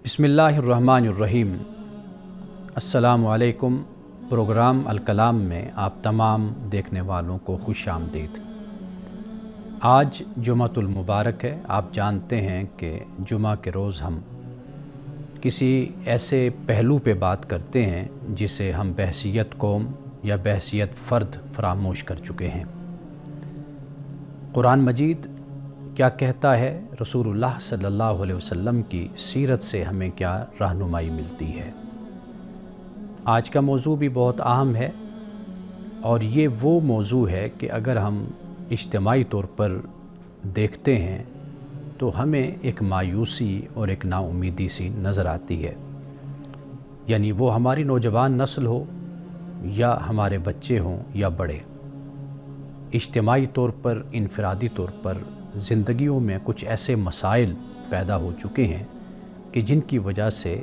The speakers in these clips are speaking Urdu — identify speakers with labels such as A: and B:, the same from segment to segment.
A: بسم اللہ الرحمن الرحیم۔ السلام علیکم۔ پروگرام الکلام میں آپ تمام دیکھنے والوں کو خوش آمدید۔ آج جمعۃ المبارک ہے۔ آپ جانتے ہیں کہ جمعہ کے روز ہم کسی ایسے پہلو پہ بات کرتے ہیں جسے ہم بحیثیت قوم یا بحیثیت فرد فراموش کر چکے ہیں۔ قرآن مجید کیا کہتا ہے؟ رسول اللہ صلی اللہ علیہ وسلم کی سیرت سے ہمیں کیا رہنمائی ملتی ہے؟ آج کا موضوع بھی بہت اہم ہے، اور یہ وہ موضوع ہے کہ اگر ہم اجتماعی طور پر دیکھتے ہیں تو ہمیں ایک مایوسی اور ایک نا امیدی سی نظر آتی ہے۔ یعنی وہ ہماری نوجوان نسل ہو یا ہمارے بچے ہوں یا بڑے، اجتماعی طور پر، انفرادی طور پر زندگیوں میں کچھ ایسے مسائل پیدا ہو چکے ہیں کہ جن کی وجہ سے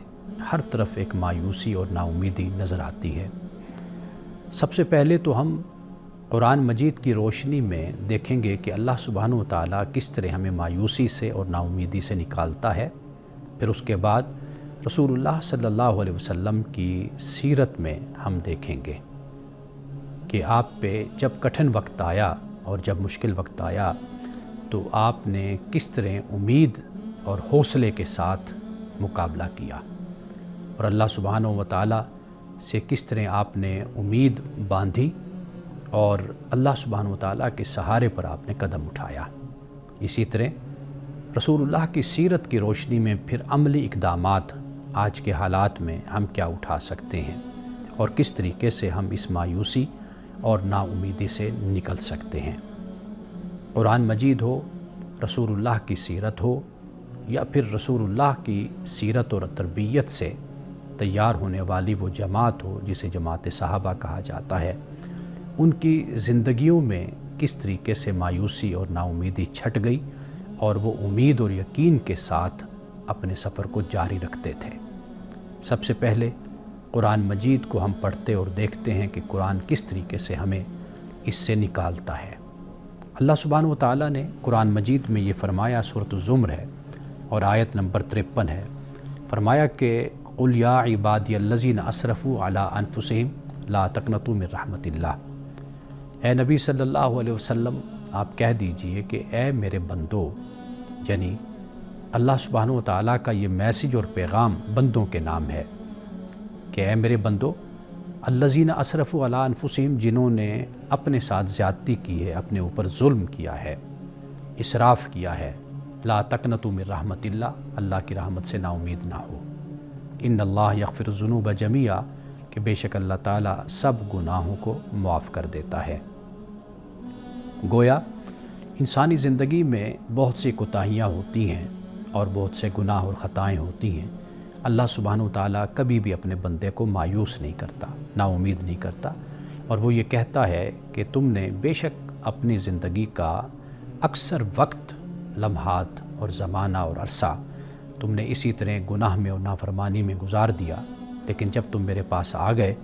A: ہر طرف ایک مایوسی اور نا امیدی نظر آتی ہے۔ سب سے پہلے تو ہم قرآن مجید کی روشنی میں دیکھیں گے کہ اللہ سبحانہ و تعالیٰ کس طرح ہمیں مایوسی سے اور نا امیدی سے نکالتا ہے۔ پھر اس کے بعد رسول اللہ صلی اللہ علیہ وسلم کی سیرت میں ہم دیکھیں گے کہ آپ پہ جب کٹھن وقت آیا اور جب مشکل وقت آیا تو آپ نے کس طرح امید اور حوصلے کے ساتھ مقابلہ کیا، اور اللہ سبحانہ و تعالیٰ سے کس طرح آپ نے امید باندھی اور اللہ سبحانہ و تعالیٰ کے سہارے پر آپ نے قدم اٹھایا۔ اسی طرح رسول اللہ کی سیرت کی روشنی میں پھر عملی اقدامات آج کے حالات میں ہم کیا اٹھا سکتے ہیں اور کس طریقے سے ہم اس مایوسی اور نا امیدی سے نکل سکتے ہیں۔ قرآن مجید ہو، رسول اللہ کی سیرت ہو، یا پھر رسول اللہ کی سیرت اور تربیت سے تیار ہونے والی وہ جماعت ہو جسے جماعت صحابہ کہا جاتا ہے، ان کی زندگیوں میں کس طریقے سے مایوسی اور نا امیدی چھٹ گئی اور وہ امید اور یقین کے ساتھ اپنے سفر کو جاری رکھتے تھے۔ سب سے پہلے قرآن مجید کو ہم پڑھتے اور دیکھتے ہیں کہ قرآن کس طریقے سے ہمیں اس سے نکالتا ہے۔ اللہ سبحانہ و تعالیٰ نے قرآن مجید میں یہ فرمایا، سورۃ الزمر ہے اور آیت نمبر 53 ہے، فرمایا کہ قُلْ يَا عِبَادِيَ الَّذِينَ أَسْرَفُوا عَلَىٰ أَنفُسِهِمْ لَا تَقْنَطُوا مِن رَحْمَتِ اللَّهِ۔ اے نبی صلی اللہ علیہ وسلم، آپ کہہ دیجئے کہ اے میرے بندو، یعنی اللہ سبحانہ و تعالیٰ کا یہ میسیج اور پیغام بندوں کے نام ہے کہ اے میرے بندو، الذین اسرفوا علی انفسہم، جنہوں نے اپنے ساتھ زیادتی کی ہے، اپنے اوپر ظلم کیا ہے، اسراف کیا ہے، لا تقنطوا من رحمت اللہ، اللہ کی رحمت سے نا امید نہ ہو۔ ان اللہ یغفر الذنوب جمیعا، کہ بے شک اللہ تعالیٰ سب گناہوں کو معاف کر دیتا ہے۔ گویا انسانی زندگی میں بہت سی کوتاہیاں ہوتی ہیں اور بہت سے گناہ اور خطائیں ہوتی ہیں۔ اللہ سبحانہ و تعالیٰ کبھی بھی اپنے بندے کو مایوس نہیں کرتا، نا امید نہیں کرتا، اور وہ یہ کہتا ہے کہ تم نے بے شک اپنی زندگی کا اکثر وقت، لمحات اور زمانہ اور عرصہ تم نے اسی طرح گناہ میں اور نافرمانی میں گزار دیا، لیکن جب تم میرے پاس آ گئے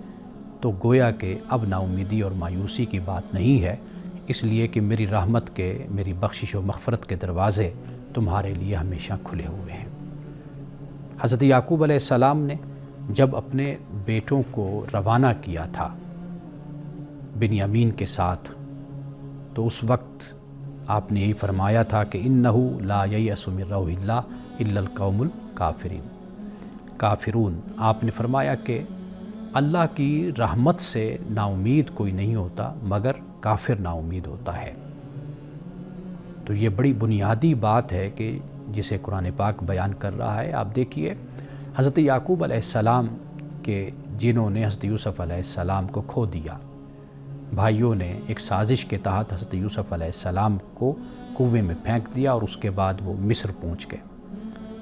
A: تو گویا کہ اب نا امیدی اور مایوسی کی بات نہیں ہے، اس لیے کہ میری رحمت کے، میری بخشش و مغفرت کے دروازے تمہارے لیے ہمیشہ کھلے ہوئے ہیں۔ حضرت یعقوب علیہ السلام نے جب اپنے بیٹوں کو روانہ کیا تھا بنیامین کے ساتھ، تو اس وقت آپ نے یہی فرمایا تھا کہ اِنَّهُ لَا يَيْأَسُ مِن رَّوْحِ اللَّهِ إِلَّا الْقَوْمُ الْكَافِرُونَ۔ آپ نے فرمایا کہ اللہ کی رحمت سے نا امید کوئی نہیں ہوتا مگر کافر نا امید ہوتا ہے۔ تو یہ بڑی بنیادی بات ہے کہ جسے قرآن پاک بیان کر رہا ہے۔ آپ دیکھیے حضرت یعقوب علیہ السلام کے، جنہوں نے حضرت یوسف علیہ السلام کو کھو دیا، بھائیوں نے ایک سازش کے تحت حضرت یوسف علیہ السلام کو کنویں میں پھینک دیا اور اس کے بعد وہ مصر پہنچ گئے،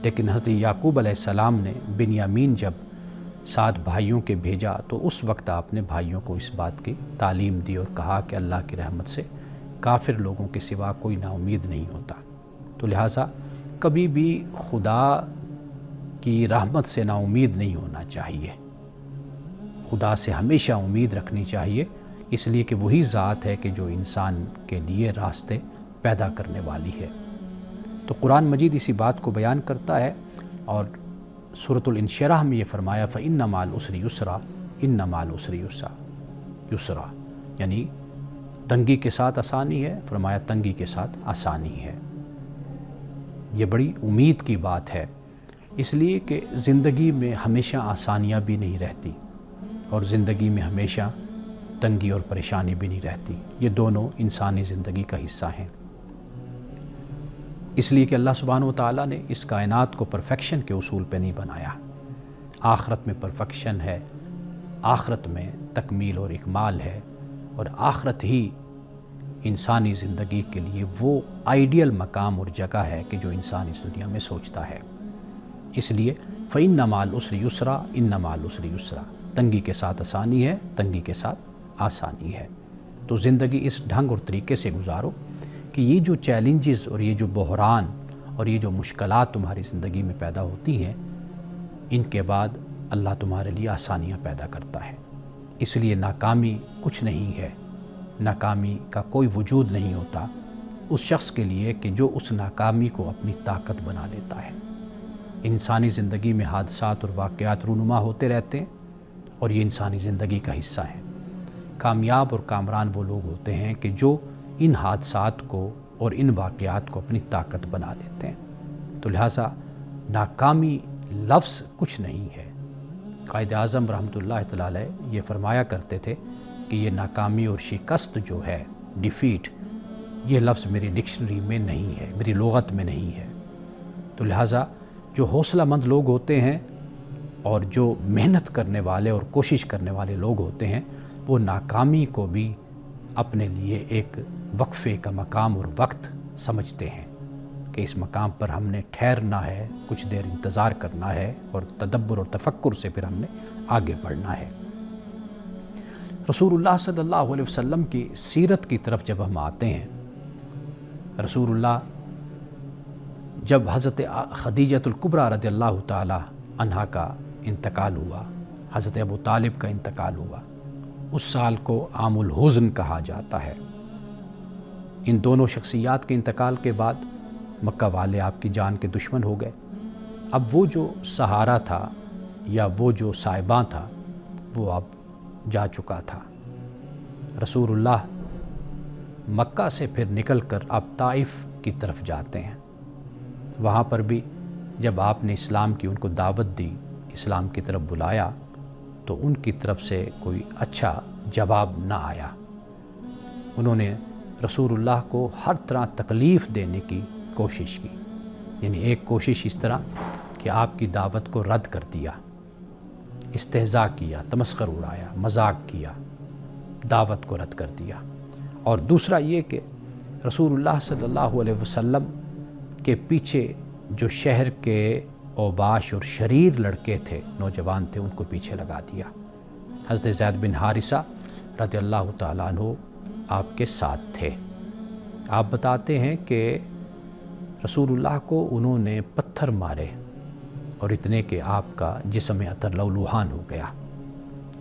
A: لیکن حضرت یعقوب علیہ السلام نے بنیامین جب 7 بھائیوں کے بھیجا تو اس وقت آپ نے بھائیوں کو اس بات کی تعلیم دی اور کہا کہ اللہ کی رحمت سے کافر لوگوں کے سوا کوئی نا امید نہیں ہوتا۔ تو لہٰذا کبھی بھی خدا کی رحمت سے نا امید نہیں ہونا چاہیے، خدا سے ہمیشہ امید رکھنی چاہیے، اس لیے کہ وہی ذات ہے کہ جو انسان کے لیے راستے پیدا کرنے والی ہے۔ تو قرآن مجید اسی بات کو بیان کرتا ہے، اور سورۃ الانشراح میں یہ فرمایا فإن مع العسر یسرا ان مع العسر یسرا، یعنی تنگی کے ساتھ آسانی ہے، فرمایا تنگی کے ساتھ آسانی ہے۔ یہ بڑی امید کی بات ہے، اس لیے کہ زندگی میں ہمیشہ آسانیاں بھی نہیں رہتی اور زندگی میں ہمیشہ تنگی اور پریشانی بھی نہیں رہتی، یہ دونوں انسانی زندگی کا حصہ ہیں۔ اس لیے کہ اللہ سبحانہ و تعالیٰ نے اس کائنات کو پرفیکشن کے اصول پہ نہیں بنایا۔ آخرت میں پرفیکشن ہے، آخرت میں تکمیل اور اکمال ہے، اور آخرت ہی انسانی زندگی کے لیے وہ آئیڈیل مقام اور جگہ ہے کہ جو انسان اس دنیا میں سوچتا ہے۔ اس لیے فإن مع العسر یسرا ان مع العسر یسرا، تنگی کے ساتھ آسانی ہے، تنگی کے ساتھ آسانی ہے۔ تو زندگی اس ڈھنگ اور طریقے سے گزارو کہ یہ جو چیلنجز اور یہ جو بحران اور یہ جو مشکلات تمہاری زندگی میں پیدا ہوتی ہیں، ان کے بعد اللہ تمہارے لیے آسانیاں پیدا کرتا ہے۔ اس لیے ناکامی کچھ نہیں ہے، ناکامی کا کوئی وجود نہیں ہوتا اس شخص کے لیے کہ جو اس ناکامی کو اپنی طاقت بنا لیتا ہے۔ انسانی زندگی میں حادثات اور واقعات رونما ہوتے رہتے ہیں اور یہ انسانی زندگی کا حصہ ہے۔ کامیاب اور کامران وہ لوگ ہوتے ہیں کہ جو ان حادثات کو اور ان واقعات کو اپنی طاقت بنا لیتے ہیں۔ تو لہٰذا ناکامی لفظ کچھ نہیں ہے۔ قائد اعظم رحمۃ اللہ تعالیٰ علیہ یہ فرمایا کرتے تھے کہ یہ ناکامی اور شکست جو ہے، ڈیفیٹ، یہ لفظ میری ڈکشنری میں نہیں ہے، میری لغت میں نہیں ہے۔ تو لہٰذا جو حوصلہ مند لوگ ہوتے ہیں اور جو محنت کرنے والے اور کوشش کرنے والے لوگ ہوتے ہیں، وہ ناکامی کو بھی اپنے لیے ایک وقفے کا مقام اور وقت سمجھتے ہیں کہ اس مقام پر ہم نے ٹھہرنا ہے، کچھ دیر انتظار کرنا ہے اور تدبر اور تفکر سے پھر ہم نے آگے بڑھنا ہے۔ رسول اللہ صلی اللہ علیہ وسلم کی سیرت کی طرف جب ہم آتے ہیں، رسول اللہ جب حضرت خدیجۃ الکبریٰ رضی اللہ تعالی عنہا کا انتقال ہوا، حضرت ابو طالب کا انتقال ہوا، اس سال کو عام الحزن کہا جاتا ہے۔ ان دونوں شخصیات کے انتقال کے بعد مکہ والے آپ کی جان کے دشمن ہو گئے۔ اب وہ جو سہارا تھا یا وہ جو صاحباں تھا وہ اب جا چکا تھا۔ رسول اللہ مکہ سے پھر نکل کر اب طائف کی طرف جاتے ہیں۔ وہاں پر بھی جب آپ نے اسلام کی ان کو دعوت دی، اسلام کی طرف بلایا، تو ان کی طرف سے کوئی اچھا جواب نہ آیا۔ انہوں نے رسول اللہ کو ہر طرح تکلیف دینے کی کوشش کی، یعنی ایک کوشش اس طرح کہ آپ کی دعوت کو رد کر دیا، استہزاء کیا، تمسخر اڑایا، مذاق کیا، دعوت کو رد کر دیا۔ اور دوسرا یہ کہ رسول اللہ صلی اللہ علیہ وسلم کے پیچھے جو شہر کے اوباش اور شریر لڑکے تھے، نوجوان تھے، ان کو پیچھے لگا دیا۔ حضرت زید بن حارثہ رضی اللہ تعالیٰ عنہ آپ کے ساتھ تھے۔ آپ بتاتے ہیں کہ رسول اللہ کو انہوں نے پتھر مارے اور اتنے کہ آپ کا جسم عطر لہولہان ہو گیا۔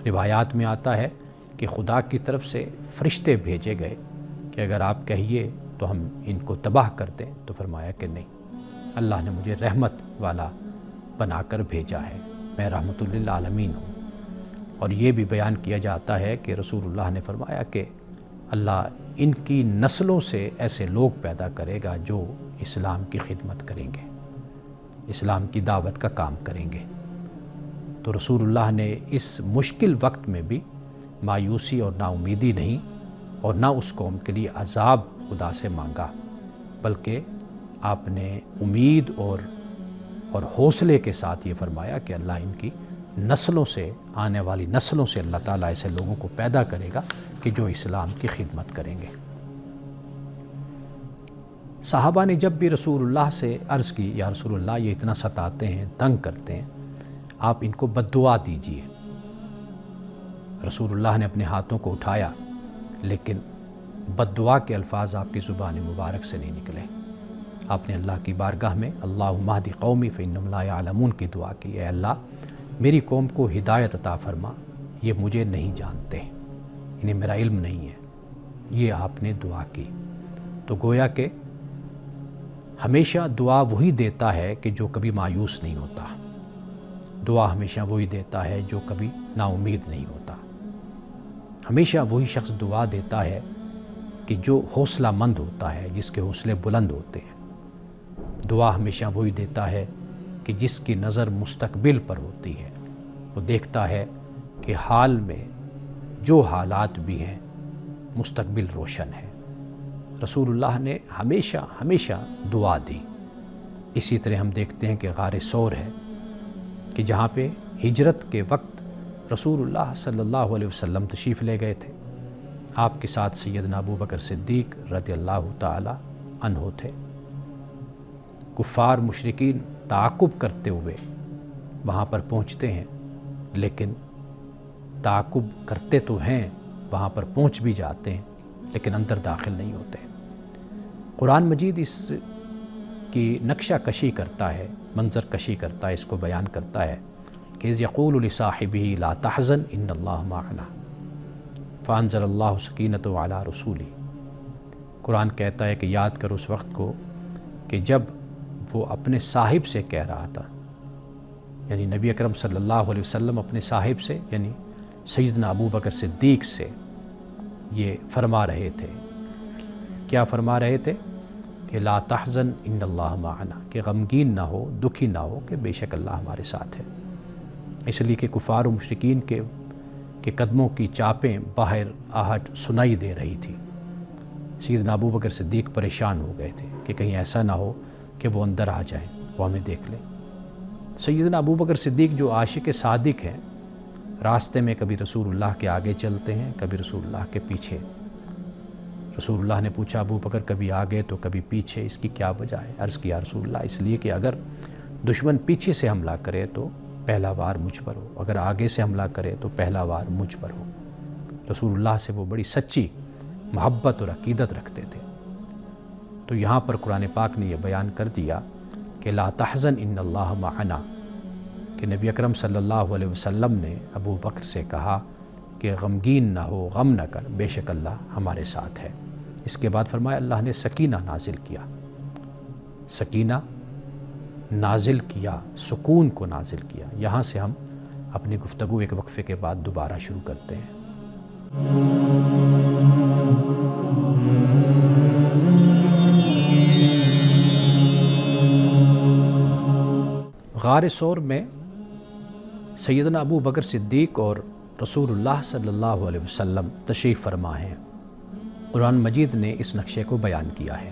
A: روایات میں آتا ہے کہ خدا کی طرف سے فرشتے بھیجے گئے کہ اگر آپ کہیے تو ہم ان کو تباہ کر دیں، تو فرمایا کہ نہیں، اللہ نے مجھے رحمت والا بنا کر بھیجا ہے، میں رحمت للعالمین ہوں۔ اور یہ بھی بیان کیا جاتا ہے کہ رسول اللہ نے فرمایا کہ اللہ ان کی نسلوں سے ایسے لوگ پیدا کرے گا جو اسلام کی خدمت کریں گے، اسلام کی دعوت کا کام کریں گے۔ تو رسول اللہ نے اس مشکل وقت میں بھی مایوسی اور نا امیدی نہیں، اور نہ اس قوم کے لیے عذاب خدا سے مانگا، بلکہ آپ نے امید اور حوصلے کے ساتھ یہ فرمایا کہ اللہ ان کی نسلوں سے، آنے والی نسلوں سے اللہ تعالیٰ ایسے لوگوں کو پیدا کرے گا کہ جو اسلام کی خدمت کریں گے۔ صحابہ نے جب بھی رسول اللہ سے عرض کی، یا رسول اللہ یہ اتنا ستاتے ہیں، تنگ کرتے ہیں، آپ ان کو بد دعا دیجیے۔ رسول اللہ نے اپنے ہاتھوں کو اٹھایا، لیکن بد دعا کے الفاظ آپ کی زبان مبارک سے نہیں نکلے۔ آپ نے اللہ کی بارگاہ میں اللہم اہد قومی فانہم لا یعلمون کی دعا کی، اے اللہ میری قوم کو ہدایت عطا فرما، یہ مجھے نہیں جانتے، انہیں میرا علم نہیں ہے، یہ آپ نے دعا کی۔ تو گویا کہ ہمیشہ دعا وہی دیتا ہے کہ جو کبھی مایوس نہیں ہوتا، دعا ہمیشہ وہی دیتا ہے جو کبھی نا امید نہیں ہوتا. ہمیشہ وہی شخص دعا دیتا ہے کہ جو حوصلہ مند ہوتا ہے، جس کے حوصلے بلند ہوتے ہیں. دعا ہمیشہ وہی دیتا ہے کہ جس کی نظر مستقبل پر ہوتی ہے. وہ دیکھتا ہے کہ حال میں جو حالات بھی ہیں مستقبل روشن ہے. رسول اللہ نے ہمیشہ ہمیشہ دعا دی. اسی طرح ہم دیکھتے ہیں کہ غار ثور ہے کہ جہاں پہ ہجرت کے وقت رسول اللہ صلی اللہ علیہ وسلم تشریف لے گئے تھے. آپ کے ساتھ سیدنا ابو بکر صدیق رضی اللہ تعالی عنہ تھے. کفار مشرکین تعاقب کرتے ہوئے وہاں پر پہنچتے ہیں، لیکن تعاقب کرتے تو ہیں، وہاں پر پہنچ بھی جاتے ہیں، لیکن اندر داخل نہیں ہوتے. قرآن مجید اس کی نقشہ کشی کرتا ہے، منظر کشی کرتا ہے، اس کو بیان کرتا ہے کہ اذ یقول لصاحبہ لا تحزن ان اللہ معنا فانزل اللہ سکینتہ علی رسولہ. قرآن کہتا ہے کہ یاد کرو اس وقت کو کہ جب وہ اپنے صاحب سے کہہ رہا تھا، یعنی نبی اکرم صلی اللہ علیہ وسلم اپنے صاحب سے یعنی سیدنا ابو بکر صدیق سے یہ فرما رہے تھے. کیا فرما رہے تھے؟ کہ لا تحزن ان اللہ معنا، کہ غمگین نہ ہو، دکھی نہ ہو، کہ بے شک اللہ ہمارے ساتھ ہے. اس لیے کہ کفار و مشرکین کے قدموں کی چاپیں باہر آہٹ سنائی دے رہی تھی. سیدنا ابو بکر صدیق پریشان ہو گئے تھے کہ کہیں ایسا نہ ہو کہ وہ اندر آ جائیں، وہ ہمیں دیکھ لیں. سیدنا ابو بکر صدیق جو عاشق صادق ہیں، راستے میں کبھی رسول اللہ کے آگے چلتے ہیں، کبھی رسول اللہ کے پیچھے. رسول اللہ نے پوچھا ابو بکر کبھی آگے تو کبھی پیچھے، اس کی کیا وجہ ہے؟ عرض کیا رسول اللہ اس لیے کہ اگر دشمن پیچھے سے حملہ کرے تو پہلا وار مجھ پر ہو، اگر آگے سے حملہ کرے تو پہلا وار مجھ پر ہو. رسول اللہ سے وہ بڑی سچی محبت اور عقیدت رکھتے تھے. تو یہاں پر قرآن پاک نے یہ بیان کر دیا کہ لا تحزن ان اللہ معنا، کہ نبی اکرم صلی اللہ علیہ وسلم نے ابو بکر سے کہا کہ غمگین نہ ہو، غم نہ کر، بے شک اللہ ہمارے ساتھ ہے. اس کے بعد فرمایا اللہ نے سکینہ نازل کیا. سکینہ نازل کیا، سکون کو نازل کیا. یہاں سے ہم اپنی گفتگو ایک وقفے کے بعد دوبارہ شروع کرتے ہیں. غار ثور میں سیدنا ابو بکر صدیق اور رسول اللہ صلی اللہ علیہ وسلم تشریف فرما ہیں. قرآن مجید نے اس نقشے کو بیان کیا ہے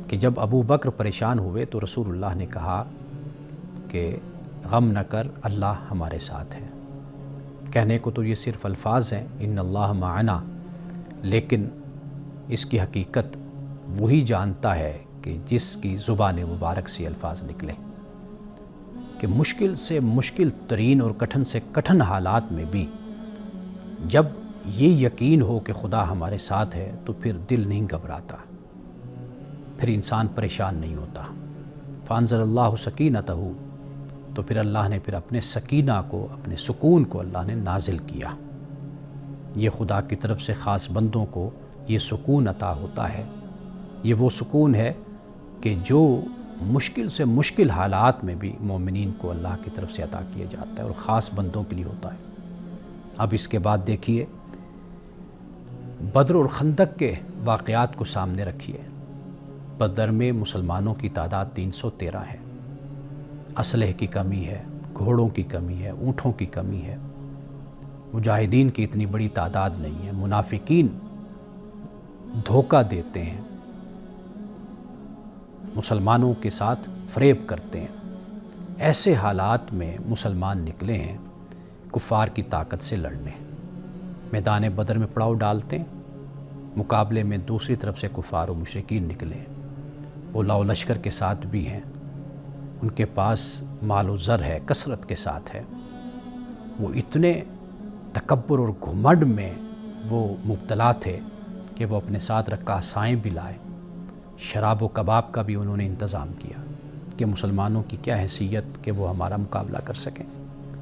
A: کہ جب ابو بکر پریشان ہوئے تو رسول اللہ نے کہا کہ غم نہ کر، اللہ ہمارے ساتھ ہے. کہنے کو تو یہ صرف الفاظ ہیں ان اللہ معنا، لیکن اس کی حقیقت وہی جانتا ہے کہ جس کی زبان مبارک سے الفاظ نکلے. کہ مشکل سے مشکل ترین اور کٹھن سے کٹھن حالات میں بھی جب یہ یقین ہو کہ خدا ہمارے ساتھ ہے تو پھر دل نہیں گھبراتا، پھر انسان پریشان نہیں ہوتا. فانزل اللہ سکینتہ، تو پھر اللہ نے پھر اپنے سکینہ کو، اپنے سکون کو اللہ نے نازل کیا. یہ خدا کی طرف سے خاص بندوں کو یہ سکون عطا ہوتا ہے. یہ وہ سکون ہے کہ جو مشکل سے مشکل حالات میں بھی مومنین کو اللہ کی طرف سے عطا کیا جاتا ہے اور خاص بندوں کے لیے ہوتا ہے. اب اس کے بعد دیکھیے بدر اور خندق کے واقعات کو سامنے رکھیے. بدر میں مسلمانوں کی تعداد 313 ہے. اسلحے کی کمی ہے، گھوڑوں کی کمی ہے، اونٹوں کی کمی ہے. مجاہدین کی اتنی بڑی تعداد نہیں ہے. منافقین دھوکہ دیتے ہیں، مسلمانوں کے ساتھ فریب کرتے ہیں. ایسے حالات میں مسلمان نکلے ہیں کفار کی طاقت سے لڑنے. میدان بدر میں پڑاؤ ڈالتے ہیں، مقابلے میں دوسری طرف سے کفار و مشرکین نکلے ہیں. وہ لاؤ لشکر کے ساتھ بھی ہیں، ان کے پاس مال و زر ہے، کثرت کے ساتھ ہے. وہ اتنے تکبر اور گھمنڈ میں وہ مبتلا تھے کہ وہ اپنے ساتھ رقاصائیں بھی لائے. شراب و کباب کا بھی انہوں نے انتظام کیا کہ مسلمانوں کی کیا حیثیت کہ وہ ہمارا مقابلہ کر سکیں.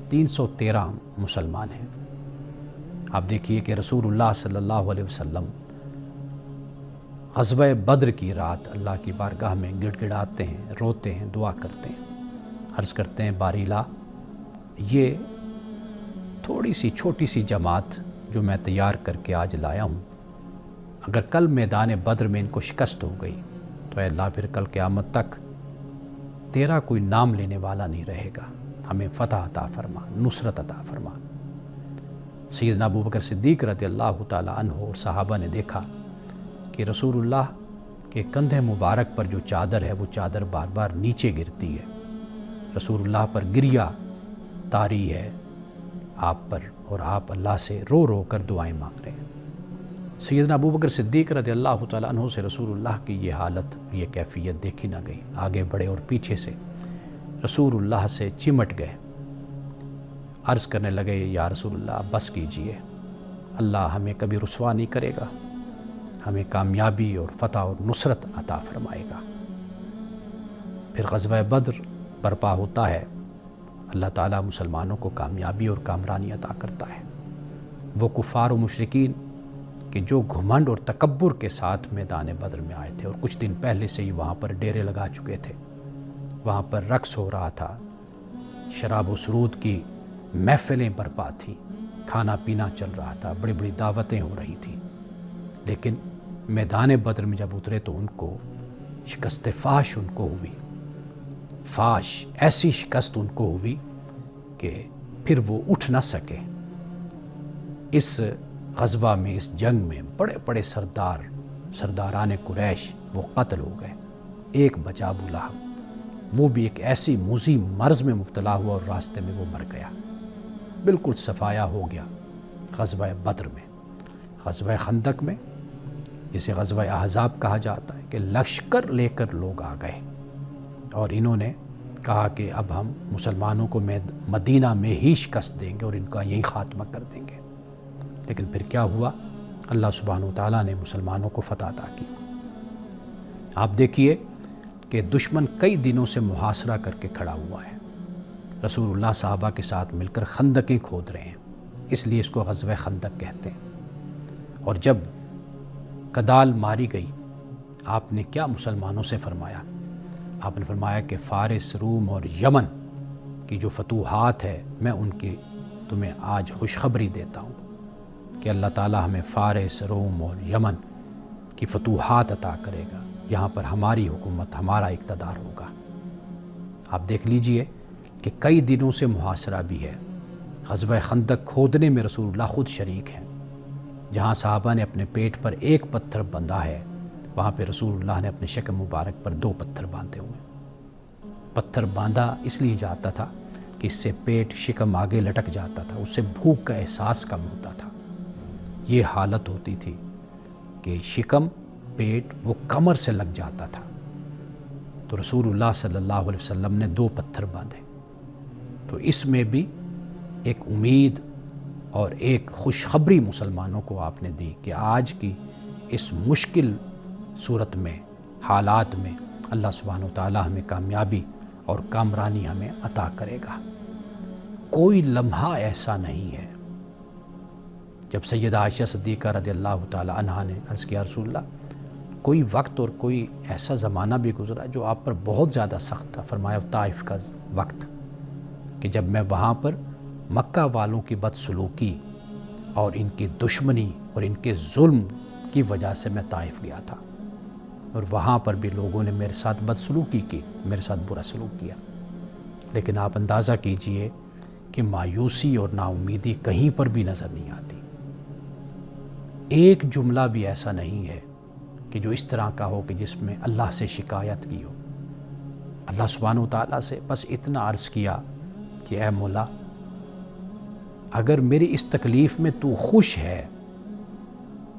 A: 313 مسلمان ہیں. آپ دیکھیے کہ رسول اللہ صلی اللہ علیہ وسلم غزوہ بدر کی رات اللہ کی بارگاہ میں گڑ گڑاتے ہیں، روتے ہیں، دعا کرتے ہیں. عرض کرتے ہیں باریلا یہ تھوڑی سی چھوٹی سی جماعت جو میں تیار کر کے آج لایا ہوں، اگر کل میدان بدر میں ان کو شکست ہو گئی تو اے اللہ پھر کل قیامت تک تیرا کوئی نام لینے والا نہیں رہے گا، ہمیں فتح عطا فرما، نصرت عطا فرما۔ سیدنا ابو بکر صدیق رضی اللہ تعالیٰ عنہ اور صحابہ نے دیکھا کہ رسول اللہ کے کندھے مبارک پر جو چادر ہے وہ چادر بار بار نیچے گرتی ہے، رسول اللہ پر گریا طاری ہے آپ پر، اور آپ اللہ سے رو رو کر دعائیں مانگ رہے ہیں۔ سیدنا ابو بکر صدیق رضی اللہ تعالیٰ عنہ سے رسول اللہ کی یہ حالت، یہ کیفیت دیکھی نہ گئی، آگے بڑھے اور پیچھے سے رسول اللہ سے چمٹ گئے، عرض کرنے لگے یا رسول اللہ بس کیجئے، اللہ ہمیں کبھی رسوا نہیں کرے گا، ہمیں کامیابی اور فتح اور نصرت عطا فرمائے گا۔ پھر غزوہ بدر برپا ہوتا ہے، اللہ تعالیٰ مسلمانوں کو کامیابی اور کامرانی عطا کرتا ہے۔ وہ کفار و مشرکین کہ جو گھمنڈ اور تکبر کے ساتھ میدان بدر میں آئے تھے اور کچھ دن پہلے سے ہی وہاں پر ڈیرے لگا چکے تھے، وہاں پر رقص ہو رہا تھا، شراب و سرود کی محفلیں برپا تھیں، کھانا پینا چل رہا تھا، بڑی بڑی دعوتیں ہو رہی تھیں، لیکن میدان بدر میں جب اترے تو ان کو شکست فاش ان کو ہوئی، فاش ایسی شکست ان کو ہوئی کہ پھر وہ اٹھ نہ سکے۔ اس غزوہ میں، اس جنگ میں بڑے بڑے سرداران قریش وہ قتل ہو گئے، ایک بچا ابو لہب، وہ بھی ایک ایسی موذی مرض میں مبتلا ہوا اور راستے میں وہ مر گیا، بالکل صفایا ہو گیا۔ غزوہ بدر میں، غزوہ خندق میں جسے غزوہ احزاب کہا جاتا ہے کہ لشکر لے کر لوگ آ گئے اور انہوں نے کہا کہ اب ہم مسلمانوں کو مدینہ میں ہی شکست دیں گے اور ان کا یہی خاتمہ کر دیں گے، لیکن پھر کیا ہوا؟ اللہ سبحانہ وتعالیٰ نے مسلمانوں کو فتح عطا کی۔ آپ دیکھیے کہ دشمن کئی دنوں سے محاصرہ کر کے کھڑا ہوا ہے، رسول اللہ صحابہ کے ساتھ مل کر خندقیں کھود رہے ہیں، اس لیے اس کو غزوہ خندق کہتے ہیں۔ اور جب کدال ماری گئی، آپ نے کیا مسلمانوں سے فرمایا؟ آپ نے فرمایا کہ فارس، روم اور یمن کی جو فتوحات ہے میں ان کی تمہیں آج خوشخبری دیتا ہوں کہ اللہ تعالیٰ ہمیں فارس، روم اور یمن کی فتوحات عطا کرے گا، یہاں پر ہماری حکومت، ہمارا اقتدار ہوگا۔ آپ دیکھ لیجئے کہ کئی دنوں سے محاصرہ بھی ہے، غزوہ خندق کھودنے میں رسول اللہ خود شریک ہیں، جہاں صحابہ نے اپنے پیٹ پر ایک پتھر بندھا ہے، وہاں پہ رسول اللہ نے اپنے شکم مبارک پر 2 پتھر باندھے ہوئے۔ پتھر باندھا اس لیے جاتا تھا کہ اس سے پیٹ، شکم آگے لٹک جاتا تھا، اس سے بھوک کا احساس کم ہوتا تھا۔ یہ حالت ہوتی تھی کہ شکم، پیٹ وہ کمر سے لگ جاتا تھا، تو رسول اللہ صلی اللہ علیہ وسلم نے 2 پتھر باندھے۔ تو اس میں بھی ایک امید اور ایک خوشخبری مسلمانوں کو آپ نے دی کہ آج کی اس مشکل صورت میں، حالات میں اللہ سبحانہ وتعالیٰ ہمیں کامیابی اور کامرانی ہمیں عطا کرے گا۔ کوئی لمحہ ایسا نہیں ہے جب سیدہ عائشہ صدیقہ رضی اللہ تعالیٰ عنہا نے عرض کیا رسول اللہ کوئی وقت اور کوئی ایسا زمانہ بھی گزرا جو آپ پر بہت زیادہ سخت تھا؟ فرمایا طائف کا وقت، کہ جب میں وہاں پر مکہ والوں کی بدسلوکی اور ان کی دشمنی اور ان کے ظلم کی وجہ سے میں طائف گیا تھا، اور وہاں پر بھی لوگوں نے میرے ساتھ بدسلوکی کی، میرے ساتھ برا سلوک کیا، لیکن آپ اندازہ کیجئے کہ مایوسی اور نا امیدی کہیں پر بھی نظر نہیں آتی۔ ایک جملہ بھی ایسا نہیں ہے کہ جو اس طرح کا ہو کہ جس میں اللہ سے شکایت کی ہو۔ اللہ سبحانہ وتعالیٰ سے بس اتنا عرض کیا کہ اے مولا، اگر میری اس تکلیف میں تو خوش ہے،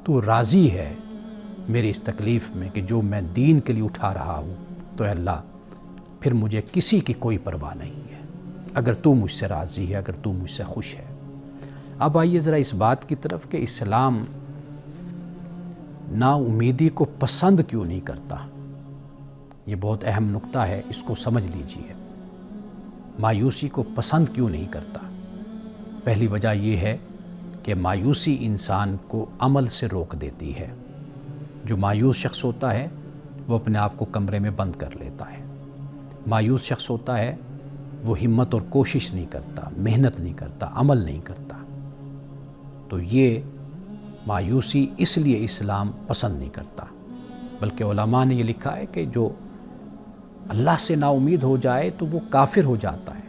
A: تو راضی ہے میری اس تکلیف میں کہ جو میں دین کے لیے اٹھا رہا ہوں، تو اے اللہ پھر مجھے کسی کی کوئی پرواہ نہیں ہے، اگر تو مجھ سے راضی ہے، اگر تو مجھ سے خوش ہے۔ اب آئیے ذرا اس بات کی طرف کہ اسلام نا امیدی کو پسند کیوں نہیں کرتا؟ یہ بہت اہم نقطہ ہے، اس کو سمجھ لیجئے۔ مایوسی کو پسند کیوں نہیں کرتا؟ پہلی وجہ یہ ہے کہ مایوسی انسان کو عمل سے روک دیتی ہے۔ جو مایوس شخص ہوتا ہے وہ اپنے آپ کو کمرے میں بند کر لیتا ہے۔ مایوس شخص ہوتا ہے وہ ہمت اور کوشش نہیں کرتا، محنت نہیں کرتا، عمل نہیں کرتا، تو یہ مایوسی اس لیے اسلام پسند نہیں کرتا۔ بلکہ علماء نے یہ لکھا ہے کہ جو اللہ سے نا امید ہو جائے تو وہ کافر ہو جاتا ہے۔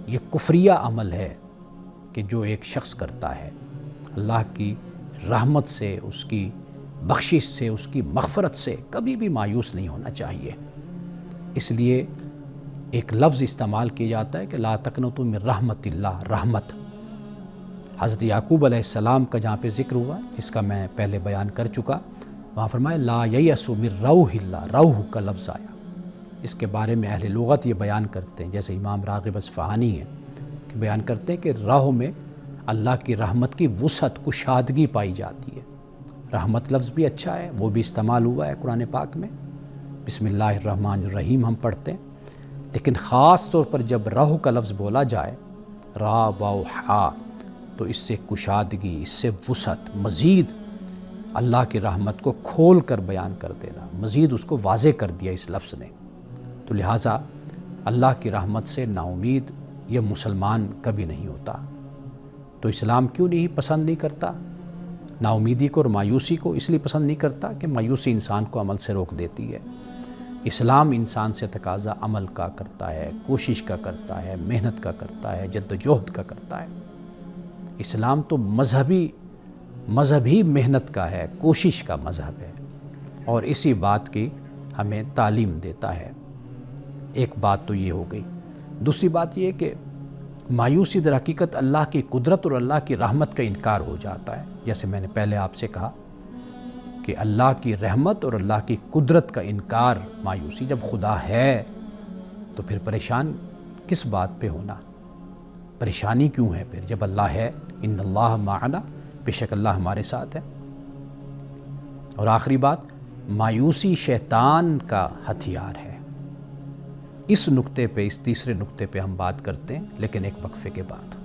A: یہ کفریہ عمل ہے کہ جو ایک شخص کرتا ہے۔ اللہ کی رحمت سے، اس کی بخشش سے، اس کی مغفرت سے کبھی بھی مایوس نہیں ہونا چاہیے۔ اس لیے ایک لفظ استعمال کیا جاتا ہے کہ لا تقنطوا من رحمت اللہ، رحمت۔ حضرت یعقوب علیہ السلام کا جہاں پہ ذکر ہوا، جس کا میں پہلے بیان کر چکا، وہاں فرمایا لا ییأسوا من روح اللہ، روح کا لفظ آیا۔ اس کے بارے میں اہل لغت یہ بیان کرتے ہیں، جیسے امام راغب اصفہانی ہیں کہ بیان کرتے ہیں کہ روح میں اللہ کی رحمت کی وسعت، کشادگی پائی جاتی ہے۔ رحمت لفظ بھی اچھا ہے، وہ بھی استعمال ہوا ہے قرآن پاک میں، بسم اللہ الرحمن الرحیم ہم پڑھتے ہیں، لیکن خاص طور پر جب روح کا لفظ بولا جائے، را واو حا، تو اس سے کشادگی، اس سے وسعت، مزید اللہ کی رحمت کو کھول کر بیان کر دینا، مزید اس کو واضح کر دیا اس لفظ نے۔ تو لہٰذا اللہ کی رحمت سے نا امید یہ مسلمان کبھی نہیں ہوتا۔ تو اسلام کیوں نہیں پسند نہیں کرتا نا امیدی کو اور مایوسی کو؟ اس لیے پسند نہیں کرتا کہ مایوسی انسان کو عمل سے روک دیتی ہے۔ اسلام انسان سے تقاضا عمل کا کرتا ہے، کوشش کا کرتا ہے، محنت کا کرتا ہے، جد و جہد کا کرتا ہے۔ اسلام تو مذہبی محنت کا ہے، کوشش کا مذہب ہے، اور اسی بات کی ہمیں تعلیم دیتا ہے۔ ایک بات تو یہ ہو گئی۔ دوسری بات یہ کہ مایوسی در حقیقت اللہ کی قدرت اور اللہ کی رحمت کا انکار ہو جاتا ہے۔ جیسے میں نے پہلے آپ سے کہا کہ اللہ کی رحمت اور اللہ کی قدرت کا انکار مایوسی۔ جب خدا ہے تو پھر پریشان کس بات پہ ہونا؟ پریشانی کیوں ہے پھر جب اللہ ہے؟ ان اللہ معنا، بے شک اللہ ہمارے ساتھ ہے۔ اور آخری بات، مایوسی شیطان کا ہتھیار ہے۔ اس نقطے پہ، اس تیسرے نقطے پہ ہم بات کرتے ہیں، لیکن ایک وقفے کے بعد۔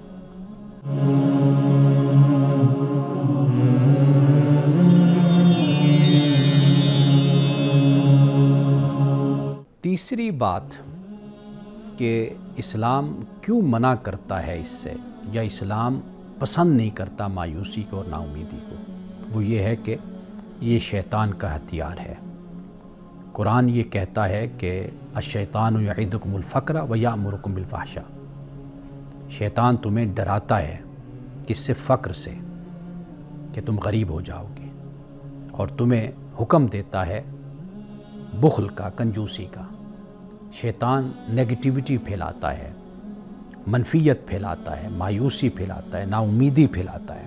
A: تیسری بات کہ اسلام کیوں منع کرتا ہے اس سے، یا اسلام پسند نہیں کرتا مایوسی کو اور نا امیدی کو، وہ یہ ہے کہ یہ شیطان کا ہتھیار ہے۔ قرآن یہ کہتا ہے کہ الشیطان یعدکم الفقر ویأمرکم بالفحشاء، شیطان تمہیں ڈراتا ہے کس سے؟ فقر سے، کہ تم غریب ہو جاؤ گے، اور تمہیں حکم دیتا ہے بخل کا، کنجوسی کا۔ شیطان نیگیٹیوٹی پھیلاتا ہے، منفیت پھیلاتا ہے، مایوسی پھیلاتا ہے، نا امیدی پھیلاتا ہے،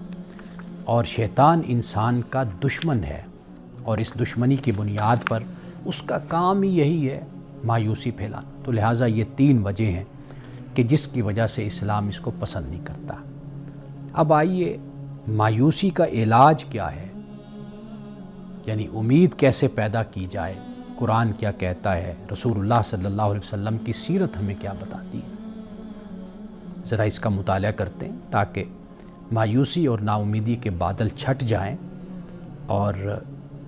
A: اور شیطان انسان کا دشمن ہے، اور اس دشمنی کی بنیاد پر اس کا کام ہی یہی ہے، مایوسی پھیلانا۔ تو لہٰذا یہ تین وجہ ہیں کہ جس کی وجہ سے اسلام اس کو پسند نہیں کرتا۔ اب آئیے، مایوسی کا علاج کیا ہے؟ یعنی امید کیسے پیدا کی جائے؟ قرآن کیا کہتا ہے؟ رسول اللہ صلی اللہ علیہ وسلم کی سیرت ہمیں کیا بتاتی ہے؟ ذرا اس کا مطالعہ کرتے ہیں تاکہ مایوسی اور نا امیدی کے بادل چھٹ جائیں اور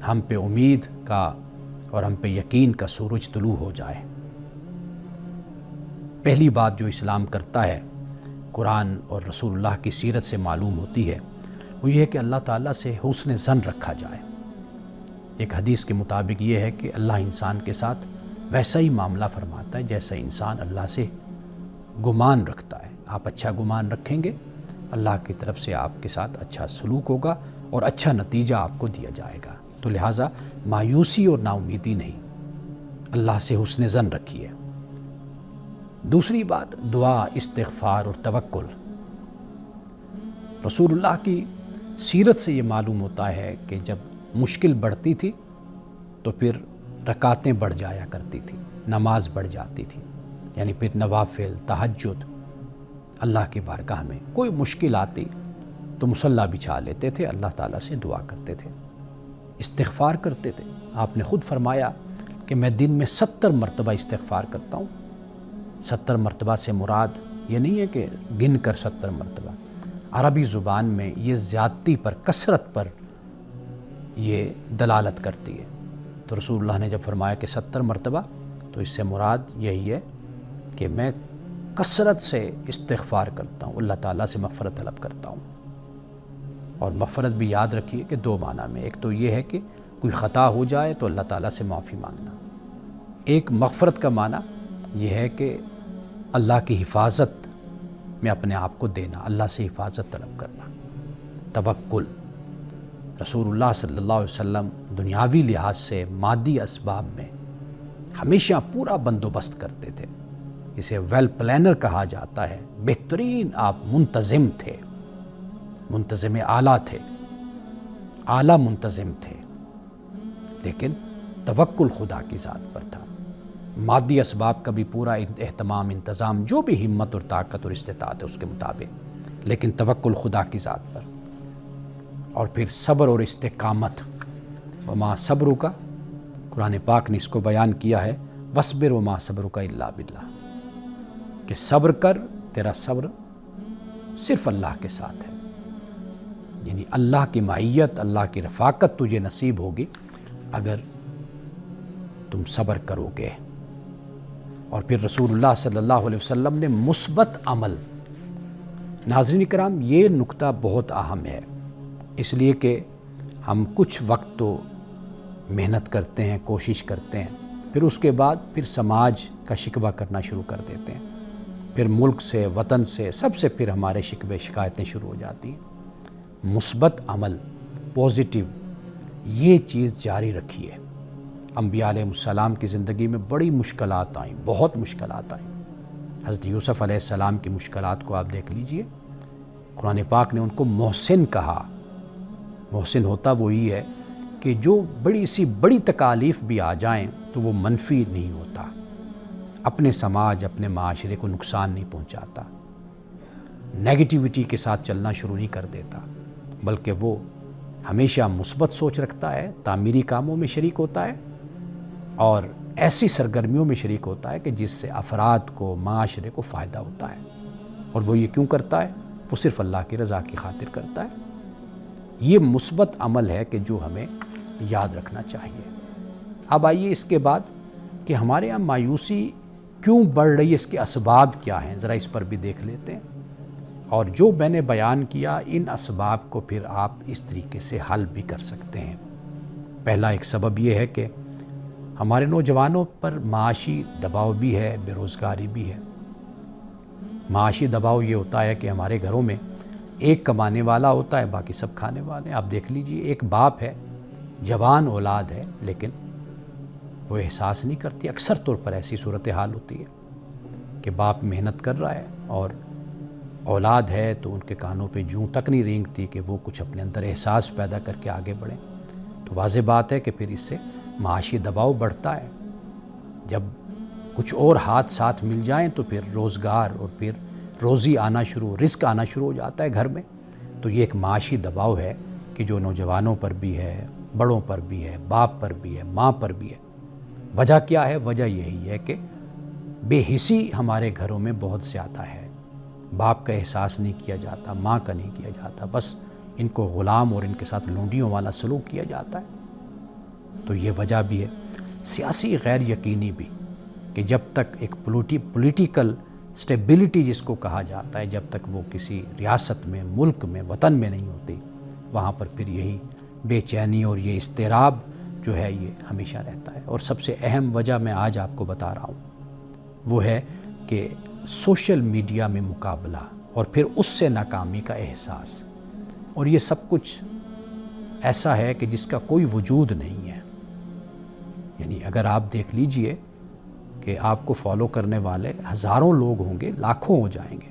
A: ہم پہ امید کا اور ہم پہ یقین کا سورج طلوع ہو جائے۔ پہلی بات جو اسلام کرتا ہے، قرآن اور رسول اللہ کی سیرت سے معلوم ہوتی ہے، وہ یہ ہے کہ اللہ تعالیٰ سے حسن ظن رکھا جائے۔ ایک حدیث کے مطابق یہ ہے کہ اللہ انسان کے ساتھ ویسا ہی معاملہ فرماتا ہے جیسا انسان اللہ سے گمان رکھتا ہے۔ آپ اچھا گمان رکھیں گے، اللہ کی طرف سے آپ کے ساتھ اچھا سلوک ہوگا اور اچھا نتیجہ آپ کو دیا جائے گا۔ تو لہٰذا مایوسی اور نا امیدی نہیں، اللہ سے حسن ظن رکھیے۔ دوسری بات، دعا، استغفار اور توکل۔ رسول اللہ کی سیرت سے یہ معلوم ہوتا ہے کہ جب مشکل بڑھتی تھی تو پھر رکعتیں بڑھ جایا کرتی تھی، نماز بڑھ جاتی تھی، یعنی پھر نوافل، تہجد، اللہ کی بارگاہ میں کوئی مشکل آتی تو مصلی بچھا لیتے تھے، اللہ تعالیٰ سے دعا کرتے تھے، استغفار کرتے تھے۔ آپ نے خود فرمایا کہ میں دن میں 70 مرتبہ استغفار کرتا ہوں۔ 70 مرتبہ سے مراد یہ نہیں ہے کہ گن کر 70 مرتبہ، عربی زبان میں یہ زیادتی پر، کثرت پر یہ دلالت کرتی ہے۔ تو رسول اللہ نے جب فرمایا کہ 70 مرتبہ، تو اس سے مراد یہی ہے کہ میں کثرت سے استغفار کرتا ہوں، اللہ تعالیٰ سے مغفرت طلب کرتا ہوں۔ اور مغفرت بھی یاد رکھیے کہ دو معنی میں، ایک تو یہ ہے کہ کوئی خطا ہو جائے تو اللہ تعالیٰ سے معافی مانگنا، ایک مغفرت کا معنی یہ ہے کہ اللہ کی حفاظت میں اپنے آپ کو دینا، اللہ سے حفاظت طلب کرنا۔ توکل، رسول اللہ صلی اللہ علیہ وسلم دنیاوی لحاظ سے مادی اسباب میں ہمیشہ پورا بندوبست کرتے تھے، اسے ویل پلانر کہا جاتا ہے، بہترین آپ منتظم تھے، منتظم اعلیٰ تھے، اعلیٰ منتظم تھے، لیکن توکل خدا کی ذات پر تھا۔ مادی اسباب کا بھی پورا اہتمام، انتظام، جو بھی ہمت اور طاقت اور استطاعت ہے اس کے مطابق، لیکن توکل خدا کی ذات پر۔ اور پھر صبر اور استقامت، وما صبرک، قرآن پاک نے اس کو بیان کیا ہے، وصبر وما صبرک الا باللہ، کہ صبر کر، تیرا صبر صرف اللہ کے ساتھ ہے، یعنی اللہ کی معیت، اللہ کی رفاقت تجھے نصیب ہوگی اگر تم صبر کرو گے۔ اور پھر رسول اللہ صلی اللہ علیہ وسلم نے مثبت عمل، ناظرین کرام یہ نکتہ بہت اہم ہے، اس لیے کہ ہم کچھ وقت تو محنت کرتے ہیں، کوشش کرتے ہیں، پھر اس کے بعد پھر سماج کا شکوہ کرنا شروع کر دیتے ہیں، پھر ملک سے، وطن سے، سب سے پھر ہمارے شکوے شکایتیں شروع ہو جاتی ہیں۔ مثبت عمل، پازیٹیو، یہ چیز جاری رکھیے۔ انبیاء علیہ السلام کی زندگی میں بڑی مشکلات آئیں، بہت مشکلات آئیں۔ حضرت یوسف علیہ السلام کی مشکلات کو آپ دیکھ لیجئے، قرآن پاک نے ان کو محسن کہا۔ محسن ہوتا وہی ہے کہ جو بڑی سی بڑی تکالیف بھی آ جائیں تو وہ منفی نہیں ہوتا، اپنے سماج، اپنے معاشرے کو نقصان نہیں پہنچاتا، نیگیٹیوٹی کے ساتھ چلنا شروع نہیں کر دیتا، بلکہ وہ ہمیشہ مثبت سوچ رکھتا ہے، تعمیری کاموں میں شریک ہوتا ہے اور ایسی سرگرمیوں میں شریک ہوتا ہے کہ جس سے افراد کو، معاشرے کو فائدہ ہوتا ہے۔ اور وہ یہ کیوں کرتا ہے؟ وہ صرف اللہ کی رضا کی خاطر کرتا ہے۔ یہ مثبت عمل ہے کہ جو ہمیں یاد رکھنا چاہیے۔ اب آئیے اس کے بعد کہ ہمارے یہاں مایوسی کیوں بڑھ رہی ہے، اس کے اسباب کیا ہیں، ذرا اس پر بھی دیکھ لیتے ہیں۔ اور جو میں نے بیان کیا، ان اسباب کو پھر آپ اس طریقے سے حل بھی کر سکتے ہیں۔ پہلا ایک سبب یہ ہے کہ ہمارے نوجوانوں پر معاشی دباؤ بھی ہے، بے روزگاری بھی ہے۔ معاشی دباؤ یہ ہوتا ہے کہ ہمارے گھروں میں ایک کمانے والا ہوتا ہے، باقی سب کھانے والے ہیں۔ آپ دیکھ لیجئے، ایک باپ ہے، جوان اولاد ہے، لیکن وہ احساس نہیں کرتی۔ اکثر طور پر ایسی صورتحال ہوتی ہے کہ باپ محنت کر رہا ہے اور اولاد ہے تو ان کے کانوں پہ جوں تک نہیں رینگتی کہ وہ کچھ اپنے اندر احساس پیدا کر کے آگے بڑھیں۔ تو واضح بات ہے کہ پھر اس سے معاشی دباؤ بڑھتا ہے۔ جب کچھ اور ہاتھ ساتھ مل جائیں تو پھر روزگار اور پھر روزی آنا شروع، رزق آنا شروع ہو جاتا ہے گھر میں۔ تو یہ ایک معاشی دباؤ ہے کہ جو نوجوانوں پر بھی ہے، بڑوں پر بھی ہے، باپ پر بھی ہے، ماں پر بھی ہے۔ وجہ کیا ہے؟ وجہ یہی ہے کہ بے حسی ہمارے گھروں میں بہت زیادہ ہے۔ باپ کا احساس نہیں کیا جاتا، ماں کا نہیں کیا جاتا، بس ان کو غلام اور ان کے ساتھ لونڈیوں والا سلوک کیا جاتا ہے۔ تو یہ وجہ بھی ہے۔ سیاسی غیر یقینی بھی، کہ جب تک ایک پولیٹیکل سٹیبلٹی جس کو کہا جاتا ہے، جب تک وہ کسی ریاست میں، ملک میں، وطن میں نہیں ہوتی، وہاں پر پھر یہی بے چینی اور یہ اضطراب جو ہے یہ ہمیشہ رہتا ہے۔ اور سب سے اہم وجہ میں آج آپ کو بتا رہا ہوں، وہ ہے کہ سوشل میڈیا میں مقابلہ اور پھر اس سے ناکامی کا احساس، اور یہ سب کچھ ایسا ہے کہ جس کا کوئی وجود نہیں ہے۔ یعنی اگر آپ دیکھ لیجئے کہ آپ کو فالو کرنے والے ہزاروں لوگ ہوں گے، لاکھوں ہو جائیں گے،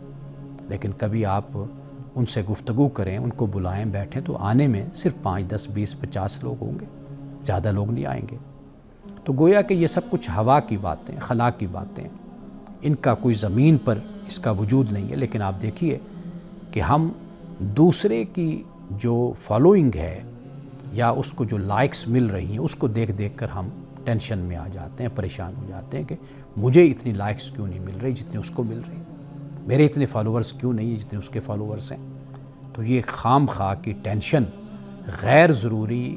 A: لیکن کبھی آپ ان سے گفتگو کریں، ان کو بلائیں، بیٹھیں، تو آنے میں صرف 5، 10، 20، 50 لوگ ہوں گے، زیادہ لوگ نہیں آئیں گے۔ تو گویا کہ یہ سب کچھ ہوا کی باتیں، خلا کی باتیں، ان کا کوئی زمین پر اس کا وجود نہیں ہے۔ لیکن آپ دیکھیے کہ ہم دوسرے کی جو فالوئنگ ہے یا اس کو جو لائکس مل رہی ہیں، اس کو دیکھ دیکھ کر ہم ٹینشن میں آ جاتے ہیں، پریشان ہو جاتے ہیں کہ مجھے اتنی لائکس کیوں نہیں مل رہی جتنے اس کو مل رہی، میرے اتنے فالوورز کیوں نہیں ہیں جتنے اس کے فالوورز ہیں۔ تو یہ خام خواہ کی ٹینشن، غیر ضروری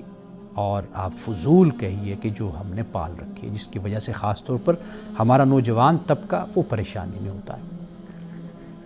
A: اور آپ فضول کہیے کہ جو ہم نے پال رکھی ہے، جس کی وجہ سے خاص طور پر ہمارا نوجوان طبقہ وہ پریشانی میں ہوتا ہے۔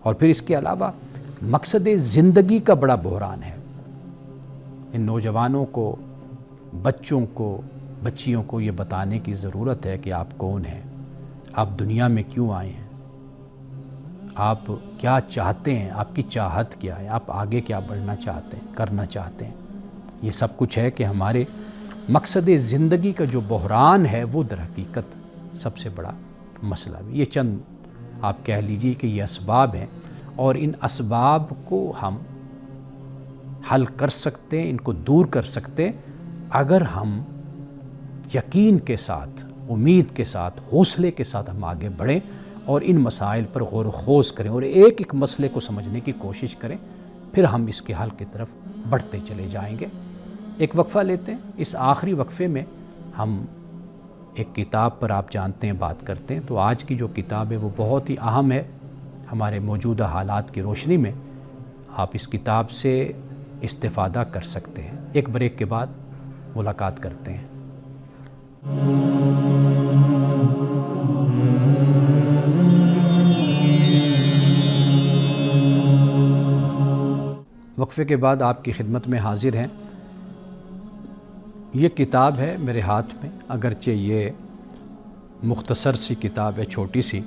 A: اور پھر اس کے علاوہ مقصد زندگی کا بڑا بحران ہے۔ ان نوجوانوں کو، بچوں کو، بچیوں کو یہ بتانے کی ضرورت ہے کہ آپ کون ہیں، آپ دنیا میں کیوں آئے ہیں، آپ کیا چاہتے ہیں، آپ کی چاہت کیا ہے، آپ آگے کیا بڑھنا چاہتے ہیں، کرنا چاہتے ہیں۔ یہ سب کچھ ہے کہ ہمارے مقصد زندگی کا جو بحران ہے وہ در حقیقت سب سے بڑا مسئلہ بھی۔ یہ چند آپ کہہ لیجیے کہ یہ اسباب ہیں، اور ان اسباب کو ہم حل کر سکتے ہیں، ان کو دور کر سکتے ہیں اگر ہم یقین کے ساتھ، امید کے ساتھ، حوصلے کے ساتھ ہم آگے بڑھیں اور ان مسائل پر غور و خوض کریں اور ایک ایک مسئلے کو سمجھنے کی کوشش کریں، پھر ہم اس کے حل کی طرف بڑھتے چلے جائیں گے۔ ایک وقفہ لیتے ہیں، اس آخری وقفے میں ہم ایک کتاب پر آپ جانتے ہیں بات کرتے ہیں، تو آج کی جو کتاب ہے وہ بہت ہی اہم ہے ہمارے موجودہ حالات کی روشنی میں۔ آپ اس کتاب سے استفادہ کر سکتے ہیں۔ ایک بریک کے بعد ملاقات کرتے ہیں۔ وقفے کے بعد آپ کی خدمت میں حاضر ہیں۔ یہ کتاب ہے میرے ہاتھ میں، اگرچہ یہ مختصر سی کتاب ہے، چھوٹی سی۔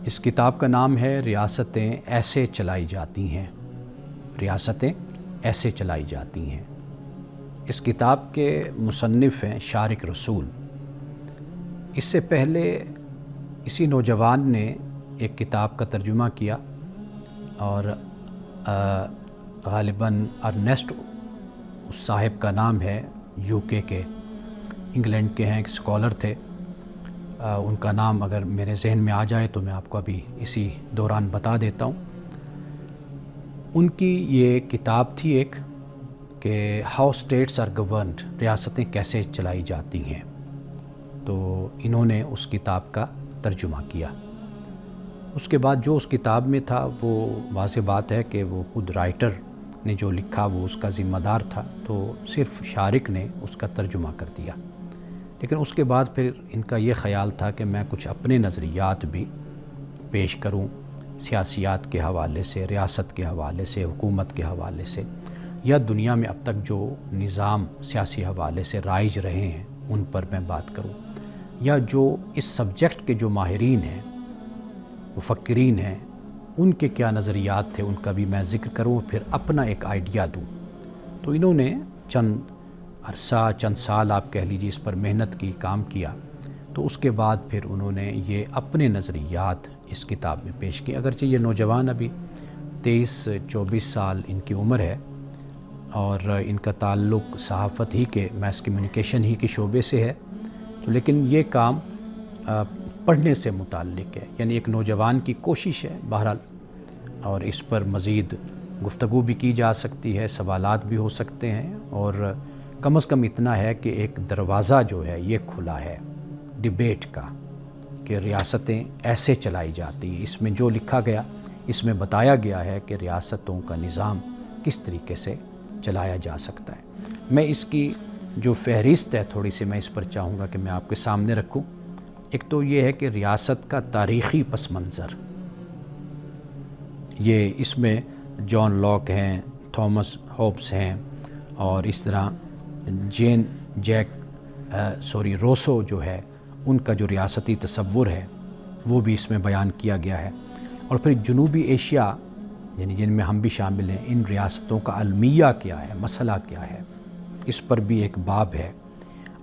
A: اس کتاب کا نام ہے ریاستیں ایسے چلائی جاتی ہیں، ریاستیں ایسے چلائی جاتی ہیں۔ اس کتاب کے مصنف ہیں شارق رسول۔ اس سے پہلے اسی نوجوان نے ایک کتاب کا ترجمہ کیا، اور غالباً ارنیسٹ اس صاحب کا نام ہے، UK کے، انگلینڈ کے ہیں، ایک اسکالر تھے۔ ان کا نام اگر میرے ذہن میں آ جائے تو میں آپ کو ابھی اسی دوران بتا دیتا ہوں۔ ان کی یہ کتاب تھی ایک کہ ہاؤ اسٹیٹس آر گورنڈ، ریاستیں کیسے چلائی جاتی ہیں۔ تو انہوں نے اس کتاب کا ترجمہ کیا۔ اس کے بعد جو اس کتاب میں تھا وہ واضح بات ہے کہ وہ خود رائٹر نے جو لکھا وہ اس کا ذمہ دار تھا، تو صرف شارق نے اس کا ترجمہ کر دیا۔ لیکن اس کے بعد پھر ان کا یہ خیال تھا کہ میں کچھ اپنے نظریات بھی پیش کروں، سیاسیات کے حوالے سے، ریاست کے حوالے سے، حکومت کے حوالے سے، یا دنیا میں اب تک جو نظام سیاسی حوالے سے رائج رہے ہیں ان پر میں بات کروں، یا جو اس سبجیکٹ کے جو ماہرین ہیں، مفکرین ہیں، ان کے کیا نظریات تھے ان کا بھی میں ذکر کروں، پھر اپنا ایک آئیڈیا دوں۔ تو انہوں نے چند عرصہ، چند سال آپ کہہ لیجیے اس پر محنت کی، کام کیا، تو اس کے بعد پھر انہوں نے یہ اپنے نظریات اس کتاب میں پیش کیے۔ اگرچہ یہ نوجوان ابھی 23-24 سال ان کی عمر ہے، اور ان کا تعلق صحافت ہی کے، میس کمیونیکیشن ہی کے شعبے سے ہے، تو لیکن یہ کام پڑھنے سے متعلق ہے، یعنی ایک نوجوان کی کوشش ہے بہرحال، اور اس پر مزید گفتگو بھی کی جا سکتی ہے، سوالات بھی ہو سکتے ہیں، اور کم از کم اتنا ہے کہ ایک دروازہ جو ہے یہ کھلا ہے ڈیبیٹ کا، کہ ریاستیں ایسے چلائی جاتی ہیں۔ اس میں جو لکھا گیا، اس میں بتایا گیا ہے کہ ریاستوں کا نظام کس طریقے سے چلایا جا سکتا ہے۔ میں اس کی جو فہرست ہے تھوڑی سی میں اس پر چاہوں گا کہ میں آپ کے سامنے رکھوں۔ ایک تو یہ ہے کہ ریاست کا تاریخی پس منظر، یہ اس میں جان لاک ہیں، تھامس ہوبز ہیں، اور اس طرح روسو جو ہے، ان کا جو ریاستی تصور ہے وہ بھی اس میں بیان کیا گیا ہے۔ اور پھر جنوبی ایشیا، یعنی جن میں ہم بھی شامل ہیں، ان ریاستوں کا المیہ کیا ہے، مسئلہ کیا ہے، اس پر بھی ایک باب ہے۔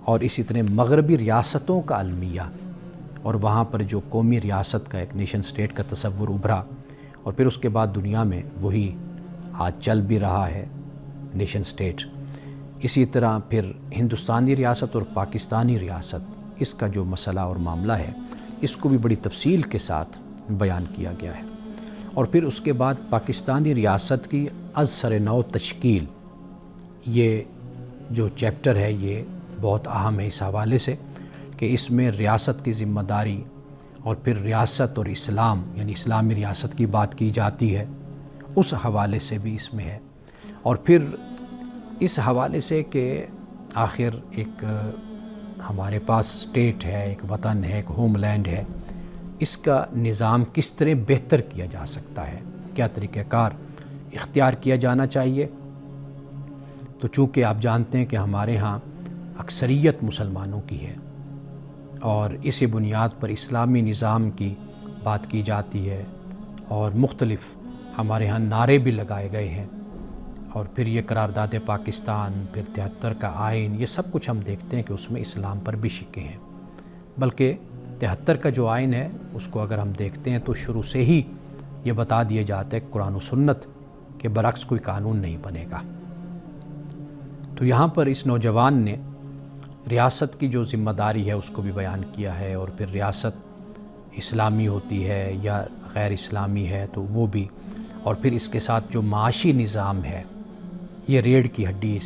A: اور اسی طرح مغربی ریاستوں کا المیہ، اور وہاں پر جو قومی ریاست کا، ایک نیشن سٹیٹ کا تصور ابھرا، اور پھر اس کے بعد دنیا میں وہی آج چل بھی رہا ہے، نیشن سٹیٹ۔ اسی طرح پھر ہندوستانی ریاست اور پاکستانی ریاست، اس کا جو مسئلہ اور معاملہ ہے، اس کو بھی بڑی تفصیل کے ساتھ بیان کیا گیا ہے۔ اور پھر اس کے بعد پاکستانی ریاست کی از سر نو تشکیل، یہ جو چیپٹر ہے یہ بہت اہم ہے اس حوالے سے کہ اس میں ریاست کی ذمہ داری، اور پھر ریاست اور اسلام، یعنی اسلامی ریاست کی بات کی جاتی ہے، اس حوالے سے بھی اس میں ہے۔ اور پھر اس حوالے سے کہ آخر ایک ہمارے پاس اسٹیٹ ہے، ایک وطن ہے، ایک ہوم لینڈ ہے، اس کا نظام کس طرح بہتر کیا جا سکتا ہے، کیا طریقہ کار اختیار کیا جانا چاہیے۔ تو چونکہ آپ جانتے ہیں کہ ہمارے ہاں اکثریت مسلمانوں کی ہے اور اسی بنیاد پر اسلامی نظام کی بات کی جاتی ہے اور مختلف ہمارے ہاں نعرے بھی لگائے گئے ہیں، اور پھر یہ قرارداد پاکستان، پھر 73 کا آئین، یہ سب کچھ ہم دیکھتے ہیں کہ اس میں اسلام پر بھی شکے ہیں۔ بلکہ 73 کا جو آئین ہے اس کو اگر ہم دیکھتے ہیں تو شروع سے ہی یہ بتا دیا جاتا ہے قرآن و سنت کے برعکس کوئی قانون نہیں بنے گا۔ تو یہاں پر اس نوجوان نے ریاست کی جو ذمہ داری ہے اس کو بھی بیان کیا ہے، اور پھر ریاست اسلامی ہوتی ہے یا غیر اسلامی ہے تو وہ بھی، اور پھر اس کے ساتھ جو معاشی نظام ہے، یہ ریڑھ کی ہڈی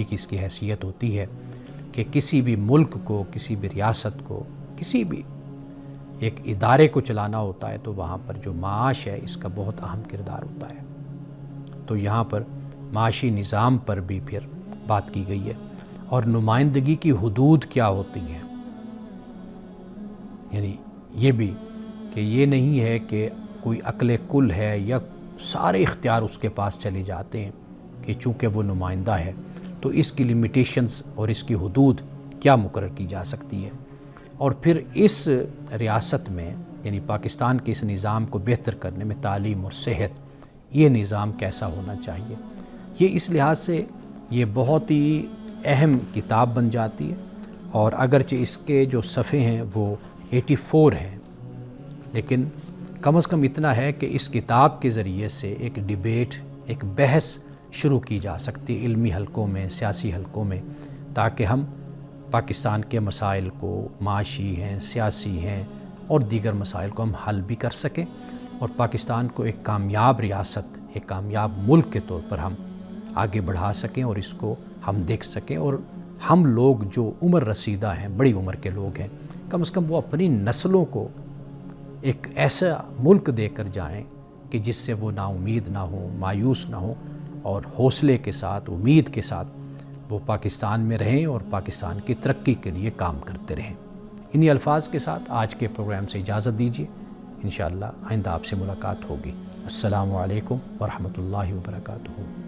A: کی اس کی حیثیت ہوتی ہے کہ کسی بھی ملک کو، کسی بھی ریاست کو، کسی بھی ایک ادارے کو چلانا ہوتا ہے تو وہاں پر جو معاش ہے اس کا بہت اہم کردار ہوتا ہے۔ تو یہاں پر معاشی نظام پر بھی پھر بات کی گئی ہے، اور نمائندگی کی حدود کیا ہوتی ہیں، یعنی یہ بھی کہ یہ نہیں ہے کہ کوئی عقل کل ہے یا سارے اختیار اس کے پاس چلے جاتے ہیں کہ چونکہ وہ نمائندہ ہے تو اس کی لیمیٹیشنز اور اس کی حدود کیا مقرر کی جا سکتی ہے، اور پھر اس ریاست میں یعنی پاکستان کے اس نظام کو بہتر کرنے میں تعلیم اور صحت، یہ نظام کیسا ہونا چاہیے۔ یہ اس لحاظ سے یہ بہت ہی اہم کتاب بن جاتی ہے، اور اگرچہ اس کے جو صفحے ہیں وہ 84 ہیں، لیکن کم از کم اتنا ہے کہ اس کتاب کے ذریعے سے ایک ڈیبیٹ، ایک بحث شروع کی جا سکتی ہے علمی حلقوں میں، سیاسی حلقوں میں، تاکہ ہم پاکستان کے مسائل کو، معاشی ہیں، سیاسی ہیں اور دیگر مسائل کو ہم حل بھی کر سکیں، اور پاکستان کو ایک کامیاب ریاست، ایک کامیاب ملک کے طور پر ہم آگے بڑھا سکیں، اور اس کو ہم دیکھ سکیں، اور ہم لوگ جو عمر رسیدہ ہیں، بڑی عمر کے لوگ ہیں، کم از کم وہ اپنی نسلوں کو ایک ایسا ملک دے کر جائیں کہ جس سے وہ نا امید نہ ہوں، مایوس نہ ہوں، اور حوصلے کے ساتھ، امید کے ساتھ وہ پاکستان میں رہیں اور پاکستان کی ترقی کے لیے کام کرتے رہیں۔ انہی الفاظ کے ساتھ آج کے پروگرام سے اجازت دیجیے، انشاءاللہ آئندہ آپ سے ملاقات ہوگی۔ السلام علیکم ورحمۃ اللہ وبرکاتہ۔